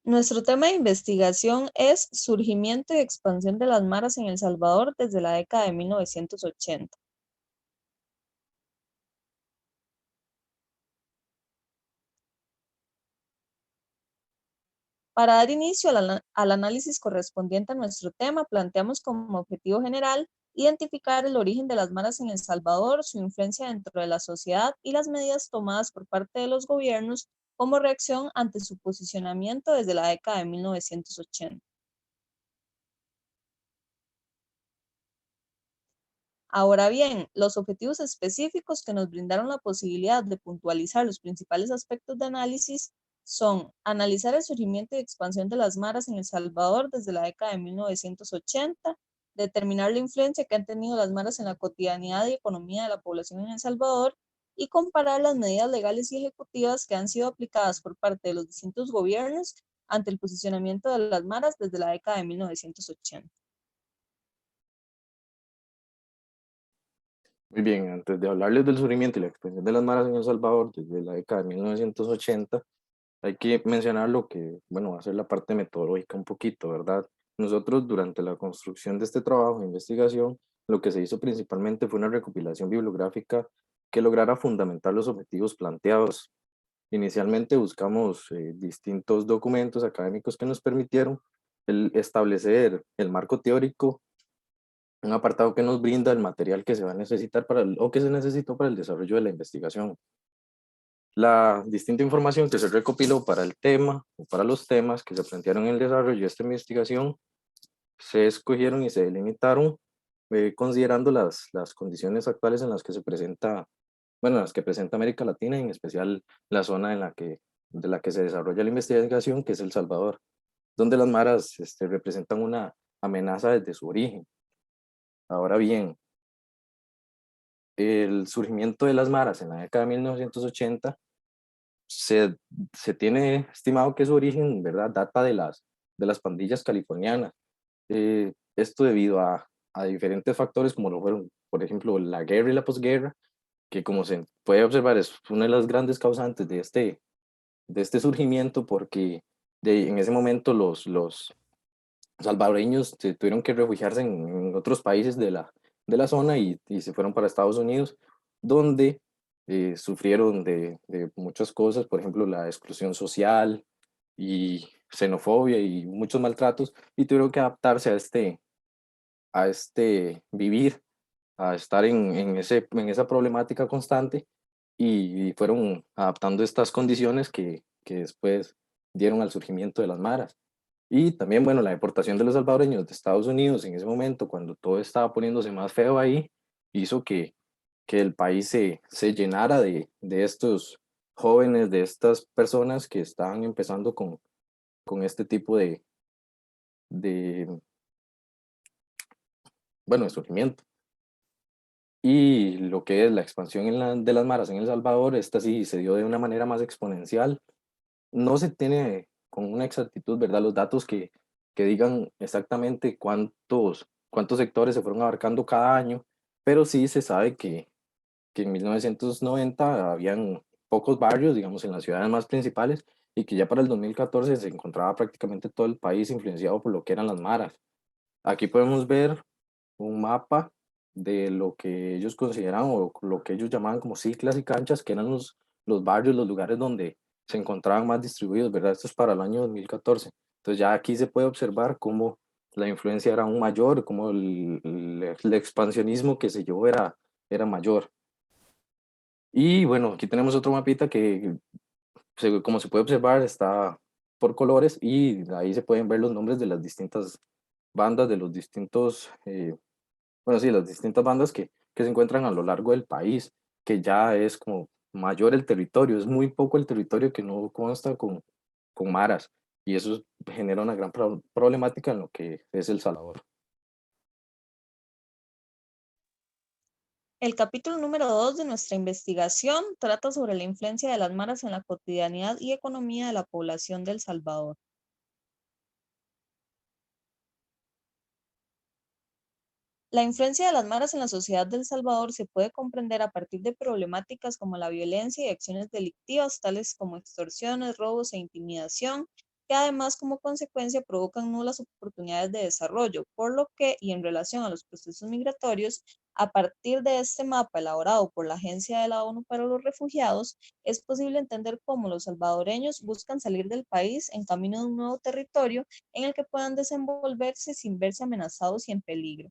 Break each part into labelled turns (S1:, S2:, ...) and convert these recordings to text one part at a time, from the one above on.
S1: Nuestro tema de investigación es surgimiento y expansión de las maras en El Salvador desde la década de 1980. Para dar inicio al análisis correspondiente a nuestro tema, planteamos como objetivo general identificar el origen de las maras en El Salvador, su influencia dentro de la sociedad y las medidas tomadas por parte de los gobiernos como reacción ante su posicionamiento desde la década de 1980. Ahora bien, los objetivos específicos que nos brindaron la posibilidad de puntualizar los principales aspectos de análisis son analizar el surgimiento y expansión de las maras en El Salvador desde la década de 1980, determinar la influencia que han tenido las maras en la cotidianidad y economía de la población en El Salvador y comparar las medidas legales y ejecutivas que han sido aplicadas por parte de los distintos gobiernos ante el posicionamiento de las maras desde la década de 1980.
S2: Muy bien, antes de hablarles del surgimiento y la expansión de las maras en El Salvador desde la década de 1980, hay que mencionar lo que, bueno, va a ser la parte metodológica un poquito, ¿verdad? Nosotros durante la construcción de este trabajo de investigación, lo que se hizo principalmente fue una recopilación bibliográfica que lograra fundamentar los objetivos planteados. Inicialmente buscamos distintos documentos académicos que nos permitieron establecer el marco teórico, un apartado que nos brinda el material que se va a necesitar o que se necesitó para el desarrollo de la investigación. La distinta información que se recopiló para el tema o para los temas que se plantearon en el desarrollo de esta investigación se escogieron y se delimitaron considerando las condiciones actuales en las que se presenta, bueno, en las que presenta América Latina, y en especial la zona de la que se desarrolla la investigación, que es El Salvador, donde las maras representan una amenaza desde su origen. Ahora bien, el surgimiento de las maras en la década de 1980 se, se tiene estimado que su origen, ¿verdad?, data de las pandillas californianas. Esto debido a diferentes factores como lo fueron, por ejemplo, la guerra y la posguerra, que como se puede observar es una de las grandes causantes de este surgimiento, porque en ese momento los salvadoreños tuvieron que refugiarse en otros países de la zona y se fueron para Estados Unidos, donde sufrieron de muchas cosas, por ejemplo, la exclusión social y xenofobia y muchos maltratos, y tuvieron que adaptarse a este vivir, a estar en esa problemática constante, y fueron adaptando estas condiciones que después dieron al surgimiento de las maras. Y también, bueno, la deportación de los salvadoreños de Estados Unidos en ese momento, cuando todo estaba poniéndose más feo ahí, hizo que el país se llenara de estos jóvenes, de estas personas que estaban empezando con este tipo de, bueno, de surgimiento. Y lo que es la expansión de las maras en El Salvador, esta sí se dio de una manera más exponencial. No se tiene con una exactitud, ¿verdad?, los datos que digan exactamente cuántos sectores se fueron abarcando cada año, pero sí se sabe que en 1990 habían pocos barrios, digamos, en las ciudades más principales, y que ya para el 2014 se encontraba prácticamente todo el país influenciado por lo que eran las maras. Aquí podemos ver un mapa de lo que ellos consideraban o lo que ellos llamaban como ciclas y canchas, que eran los barrios, los lugares donde se encontraban más distribuidos, ¿verdad? Esto es para el año 2014. Entonces ya aquí se puede observar cómo la influencia era aún mayor, cómo el expansionismo que se llevó era mayor. Y bueno, aquí tenemos otro mapita que, como se puede observar, está por colores, y ahí se pueden ver los nombres de las distintas bandas, de los distintos bueno, sí, las distintas bandas que se encuentran a lo largo del país, que ya es como mayor el territorio, es muy poco el territorio que no consta con maras, y eso genera una gran problemática en lo que es El Salvador.
S1: El capítulo número 2 de nuestra investigación trata sobre la influencia de las maras en la cotidianidad y economía de la población de El Salvador. La influencia de las maras en la sociedad de El Salvador se puede comprender a partir de problemáticas como la violencia y acciones delictivas, tales como extorsiones, robos e intimidación, que además como consecuencia provocan nulas oportunidades de desarrollo, por lo que, y en relación a los procesos migratorios, a partir de este mapa elaborado por la Agencia de la ONU para los Refugiados, es posible entender cómo los salvadoreños buscan salir del país en camino de un nuevo territorio en el que puedan desenvolverse sin verse amenazados y en peligro.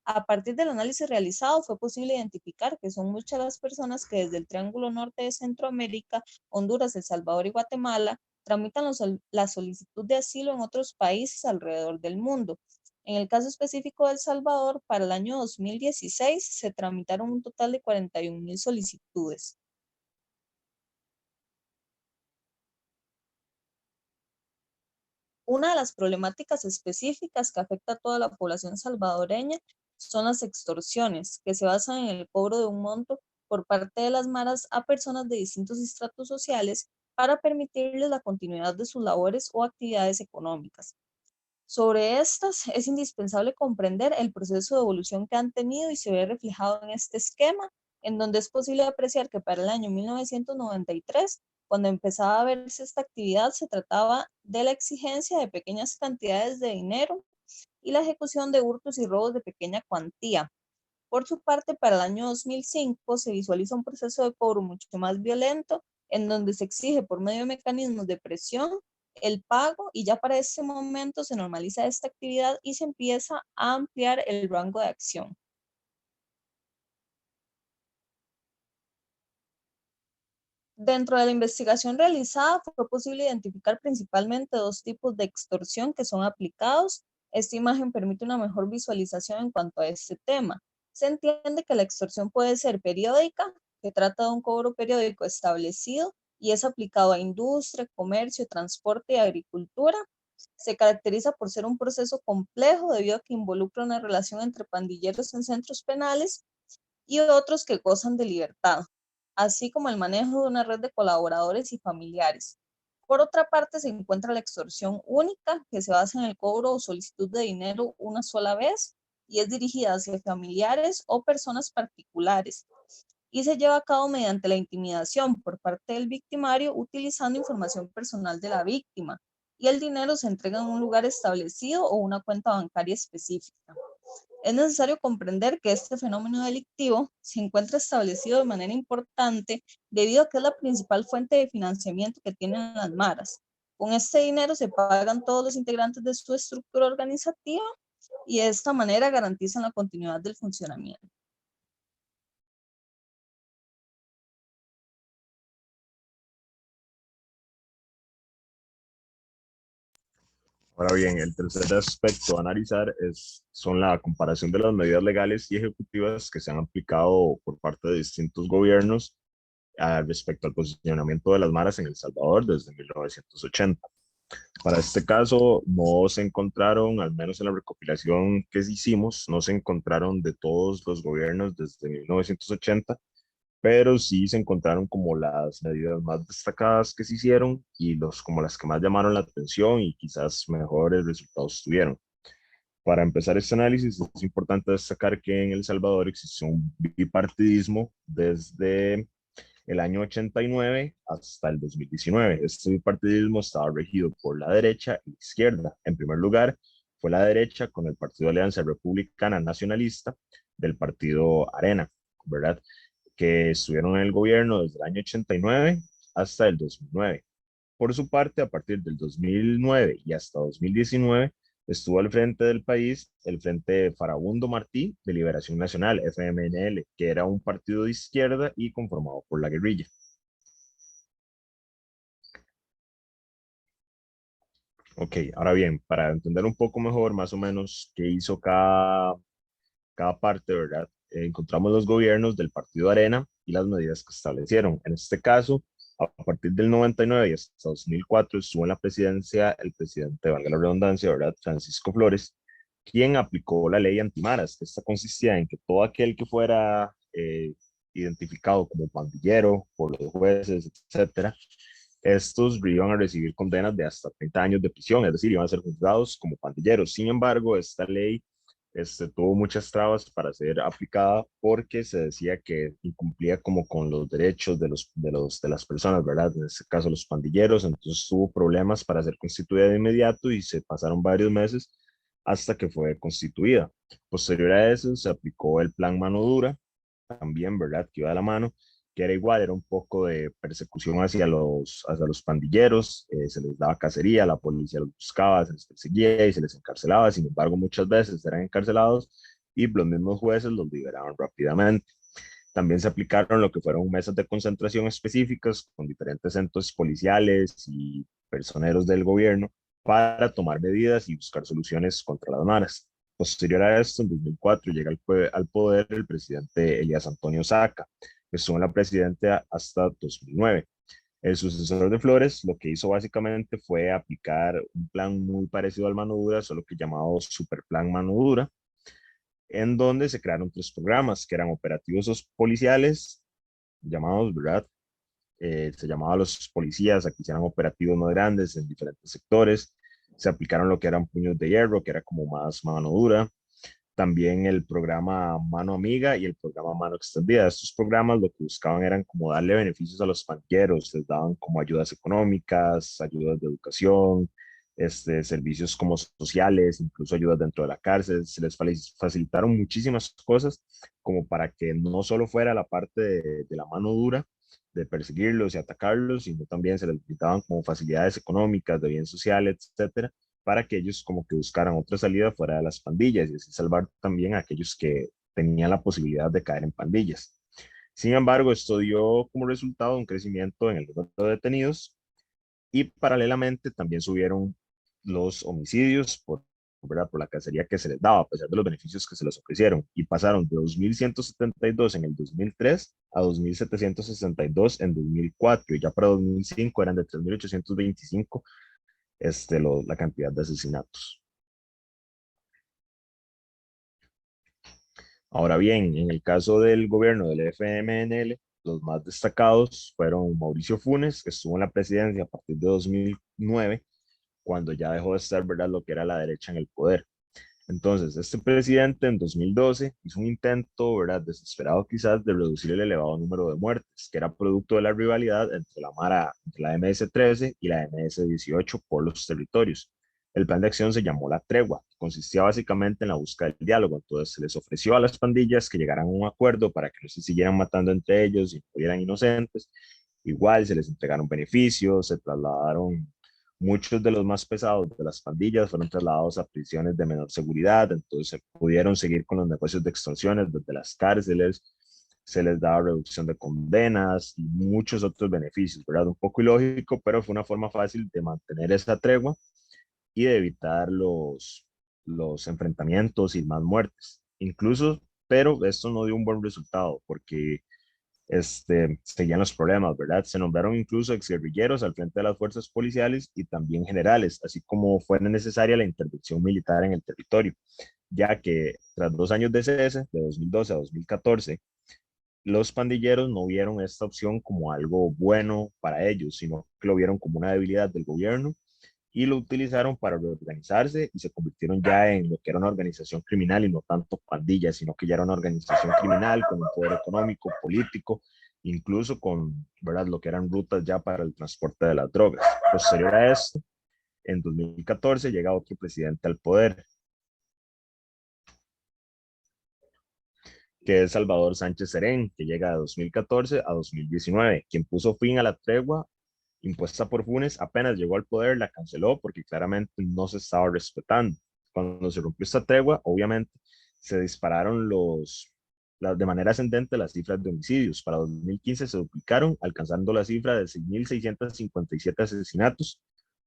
S1: A partir del análisis realizado, fue posible identificar que son muchas las personas que desde el Triángulo Norte de Centroamérica, Honduras, El Salvador y Guatemala tramitan la solicitud de asilo en otros países alrededor del mundo. En el caso específico de El Salvador, para el año 2016 se tramitaron un total de 41,000 solicitudes. Una de las problemáticas específicas que afecta a toda la población salvadoreña son las extorsiones, que se basan en el cobro de un monto por parte de las maras a personas de distintos estratos sociales para permitirles la continuidad de sus labores o actividades económicas. Sobre estas, es indispensable comprender el proceso de evolución que han tenido y se ve reflejado en este esquema, en donde es posible apreciar que para el año 1993, cuando empezaba a verse esta actividad, se trataba de la exigencia de pequeñas cantidades de dinero y la ejecución de hurtos y robos de pequeña cuantía. Por su parte, para el año 2005 se visualiza un proceso de cobro mucho más violento, en donde se exige por medio de mecanismos de presión el pago y ya para ese momento se normaliza esta actividad y se empieza a ampliar el rango de acción. Dentro de la investigación realizada fue posible identificar principalmente dos tipos de extorsión que son aplicados. Esta imagen permite una mejor visualización en cuanto a este tema. Se entiende que la extorsión puede ser periódica, que trata de un cobro periódico establecido y es aplicado a industria, comercio, transporte y agricultura. Se caracteriza por ser un proceso complejo debido a que involucra una relación entre pandilleros en centros penales y otros que gozan de libertad, así como el manejo de una red de colaboradores y familiares. Por otra parte, se encuentra la extorsión única, que se basa en el cobro o solicitud de dinero una sola vez y es dirigida hacia familiares o personas particulares y se lleva a cabo mediante la intimidación por parte del victimario utilizando información personal de la víctima y el dinero se entrega en un lugar establecido o una cuenta bancaria específica. Es necesario comprender que este fenómeno delictivo se encuentra establecido de manera importante debido a que es la principal fuente de financiamiento que tienen las maras. Con este dinero se pagan todos los integrantes de su estructura organizativa y de esta manera garantizan la continuidad del funcionamiento.
S3: Ahora bien, el tercer aspecto a analizar son la comparación de las medidas legales y ejecutivas que se han aplicado por parte de distintos gobiernos respecto al posicionamiento de las maras en El Salvador desde 1980. Para este caso, no se encontraron, al menos en la recopilación que hicimos, no se encontraron de todos los gobiernos desde 1980, pero sí se encontraron como las medidas más destacadas que se hicieron y como las que más llamaron la atención y quizás mejores resultados tuvieron. Para empezar este análisis, es importante destacar que en El Salvador existe un bipartidismo desde el año 89 hasta el 2019. Este bipartidismo estaba regido por la derecha y la izquierda. En primer lugar, fue la derecha con el Partido Alianza Republicana Nacionalista del Partido Arena, ¿verdad? Que estuvieron en el gobierno desde el año 89 hasta el 2009. Por su parte, a partir del 2009 y hasta 2019, estuvo al frente del país el Frente Farabundo Martí de Liberación Nacional, FMNL, que era un partido de izquierda y conformado por la guerrilla. Ok, ahora bien, para entender un poco mejor más o menos qué hizo cada parte, ¿verdad? Encontramos los gobiernos del Partido Arena y las medidas que establecieron. En este caso, a partir del 99 y hasta 2004 estuvo en la presidencia el presidente, valga la redundancia, ¿verdad? Francisco Flores, quien aplicó la ley antimaras. Esta consistía en que todo aquel que fuera identificado como pandillero por los jueces, etcétera, estos iban a recibir condenas de hasta 30 años de prisión, es decir, iban a ser juzgados como pandilleros. Sin embargo, esta ley tuvo muchas trabas para ser aplicada porque se decía que incumplía como con los derechos de las personas, ¿verdad? En este caso los pandilleros, entonces tuvo problemas para ser constituida de inmediato y se pasaron varios meses hasta que fue constituida. Posterior a eso se aplicó el plan mano dura, también, ¿verdad? Que iba de la mano, que era igual, era un poco de persecución hacia los pandilleros, se les daba cacería, la policía los buscaba, se les perseguía y se les encarcelaba. Sin embargo, muchas veces eran encarcelados y los mismos jueces los liberaban rápidamente. También se aplicaron lo que fueron mesas de concentración específicas con diferentes centros policiales y personeros del gobierno para tomar medidas y buscar soluciones contra las maras. Posterior a esto, en 2004 llega al poder el presidente Elías Antonio Saca, que estuvo en la presidencia hasta 2009. El sucesor de Flores lo que hizo básicamente fue aplicar un plan muy parecido al Mano Dura, solo que llamado Superplan Mano Dura, en donde se crearon tres programas que eran operativos policiales, llamados, ¿verdad? Se llamaba a los policías a que hicieran operativos más grandes en diferentes sectores. Se aplicaron lo que eran puños de hierro, que era como más mano dura. También el programa Mano Amiga y el programa Mano Extendida. Estos programas lo que buscaban eran como darle beneficios a los pandilleros, les daban como ayudas económicas, ayudas de educación, servicios como sociales, incluso ayudas dentro de la cárcel. Se les facilitaron muchísimas cosas como para que no solo fuera la parte de la mano dura, de perseguirlos y atacarlos, sino también se les daban como facilidades económicas, de bien social, etcétera, para que ellos como que buscaran otra salida fuera de las pandillas y así salvar también a aquellos que tenían la posibilidad de caer en pandillas. Sin embargo, esto dio como resultado un crecimiento en el número de detenidos y paralelamente también subieron los homicidios ¿verdad? Por la cacería que se les daba, a pesar de los beneficios que se les ofrecieron, y pasaron de 2.172 en el 2003 a 2.762 en 2004, y ya para 2005 eran de 3.825 la cantidad de asesinatos. Ahora bien, en el caso del gobierno del FMNL, los más destacados fueron Mauricio Funes, que estuvo en la presidencia a partir de 2009, cuando ya dejó de estar, ¿verdad?, lo que era la derecha en el poder. Entonces, este presidente en 2012 hizo un intento, ¿verdad?, desesperado quizás, de reducir el elevado número de muertes, que era producto de la rivalidad entre la MS-13 y la MS-18 por los territorios. El plan de acción se llamó La Tregua, consistía básicamente en la búsqueda del diálogo. Entonces se les ofreció a las pandillas que llegaran a un acuerdo para que no se siguieran matando entre ellos y murieran inocentes. Igual se les entregaron beneficios, se trasladaron muchos de los más pesados de las pandillas, fueron trasladados a prisiones de menor seguridad, entonces se pudieron seguir con los negocios de extorsiones desde las cárceles, se les daba reducción de condenas y muchos otros beneficios, ¿verdad? Un poco ilógico, pero fue una forma fácil de mantener esa tregua y de evitar los enfrentamientos y más muertes. Incluso, pero esto no dio un buen resultado porque seguían los problemas, ¿verdad? Se nombraron incluso exguerrilleros al frente de las fuerzas policiales y también generales, así como fue necesaria la intervención militar en el territorio, ya que tras 2 años de cese, de 2012 a 2014, los pandilleros no vieron esta opción como algo bueno para ellos, sino que lo vieron como una debilidad del gobierno y lo utilizaron para reorganizarse y se convirtieron ya en lo que era una organización criminal y no tanto pandilla, sino que ya era una organización criminal con un poder económico, político, incluso con, ¿verdad?, lo que eran rutas ya para el transporte de las drogas. Posterior a esto, en 2014 llega otro presidente al poder, que es Salvador Sánchez Serén, que llega de 2014 a 2019, quien puso fin a la tregua impuesta por Funes. Apenas llegó al poder, la canceló porque claramente no se estaba respetando. Cuando se rompió esta tregua, obviamente se dispararon de manera ascendente las cifras de homicidios. Para 2015 se duplicaron, alcanzando la cifra de 6.657 asesinatos,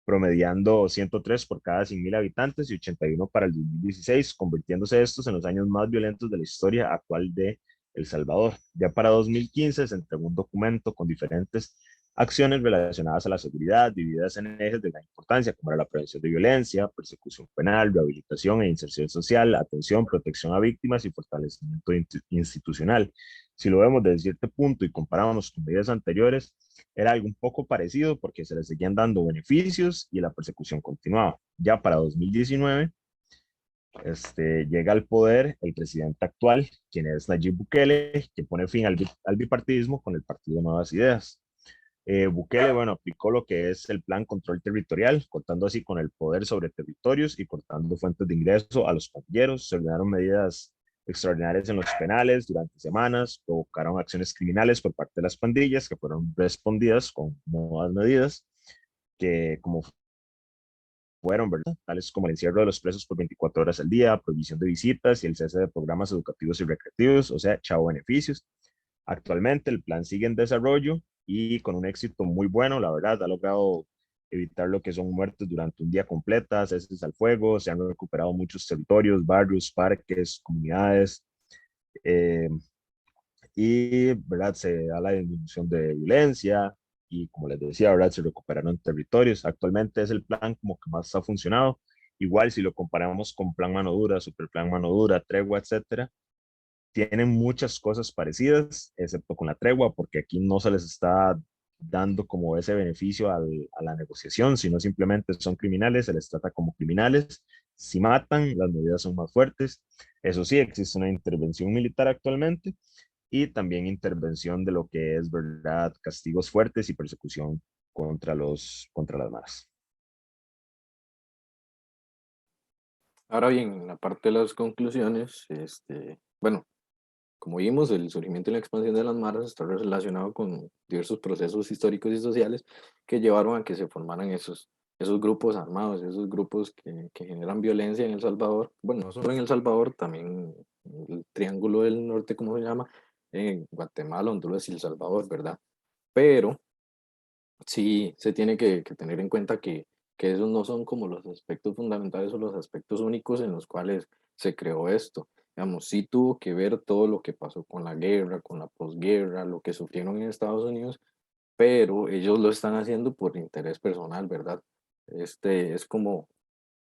S3: promediando 103 por cada 100.000 habitantes y 81 para el 2016, convirtiéndose estos en los años más violentos de la historia actual de El Salvador. Ya para 2015 se entregó un documento con diferentes acciones relacionadas a la seguridad, divididas en ejes de gran importancia, como era la prevención de violencia, persecución penal, rehabilitación e inserción social, atención, protección a víctimas y fortalecimiento institucional. Si lo vemos desde cierto punto y comparamos con medidas anteriores, era algo un poco parecido porque se les seguían dando beneficios y la persecución continuaba. Ya para 2019, Llega al poder el presidente actual, quien es Nayib Bukele, que pone fin al bipartidismo con el Partido Nuevas Ideas. Bukele, bueno, aplicó lo que es el plan control territorial, cortando así con el poder sobre territorios y cortando fuentes de ingreso a los pandilleros. Se ordenaron medidas extraordinarias en los penales durante semanas, provocaron acciones criminales por parte de las pandillas que fueron respondidas con nuevas medidas que como fueron, ¿verdad? Tales como el encierro de los presos por 24 horas al día, prohibición de visitas y el cese de programas educativos y recreativos, o sea, chavo beneficios. Actualmente el plan sigue en desarrollo y con un éxito muy bueno, la verdad, ha logrado evitar lo que son muertes durante un día completa, ceses al fuego, se han recuperado muchos territorios, barrios, parques, comunidades, eh, y, ¿verdad? Se da la disminución de violencia y, como les decía, ¿verdad? Se recuperaron territorios. Actualmente es el plan como que más ha funcionado. Igual si lo comparamos con Plan Mano Dura, Super Plan Mano Dura, Tregua, etcétera, tienen muchas cosas parecidas, excepto con la tregua, porque aquí no se les está dando como ese beneficio a la negociación, sino simplemente son criminales, se les trata como criminales. Si matan, las medidas son más fuertes. Eso sí, existe una intervención militar actualmente y también intervención de lo que es, verdad, castigos fuertes y persecución contra las maras.
S2: Ahora bien, en la parte de las conclusiones, bueno, como vimos, el surgimiento y la expansión de las maras está relacionado con diversos procesos históricos y sociales que llevaron a que se formaran esos grupos armados, esos grupos que generan violencia en El Salvador. Bueno, no solo en El Salvador, también en el Triángulo del Norte, como se llama, en Guatemala, Honduras y El Salvador, ¿verdad? Pero sí se tiene que tener en cuenta que esos no son como los aspectos fundamentales o los aspectos únicos en los cuales se creó esto. Digamos, sí tuvo que ver todo lo que pasó con la guerra, con la posguerra, lo que sufrieron en Estados Unidos, pero ellos lo están haciendo por interés personal, ¿verdad? Este es como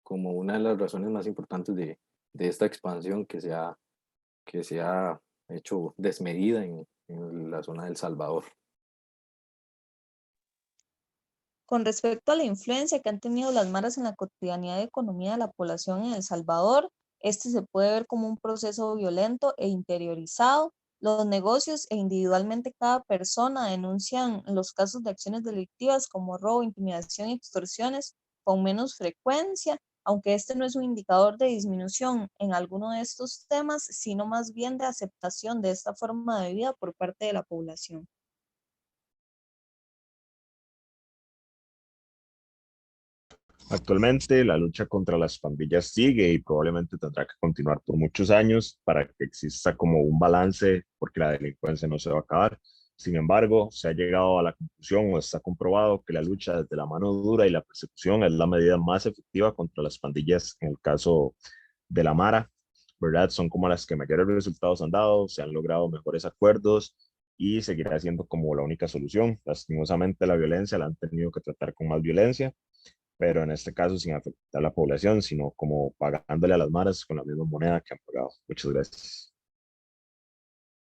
S2: una de las razones más importantes de esta expansión que se ha hecho desmedida en la zona del Salvador.
S1: Con respecto a la influencia que han tenido las maras en la cotidianidad y economía de la población en El Salvador, este se puede ver como un proceso violento e interiorizado. Los negocios e individualmente cada persona denuncian los casos de acciones delictivas como robo, intimidación y extorsiones con menos frecuencia, aunque este no es un indicador de disminución en alguno de estos temas, sino más bien de aceptación de esta forma de vida por parte de la población.
S3: Actualmente la lucha contra las pandillas sigue y probablemente tendrá que continuar por muchos años para que exista como un balance, porque la delincuencia no se va a acabar. Sin embargo, se ha llegado a la conclusión o está comprobado que la lucha desde la mano dura y la persecución es la medida más efectiva contra las pandillas en el caso de la Mara, ¿verdad? Son como las que mayores resultados han dado, se han logrado mejores acuerdos y seguirá siendo como la única solución. Lastimosamente la violencia la han tenido que tratar con más violencia, pero en este caso sin afectar a la población, sino como pagándole a las maras con la misma moneda que han pagado. Muchas gracias.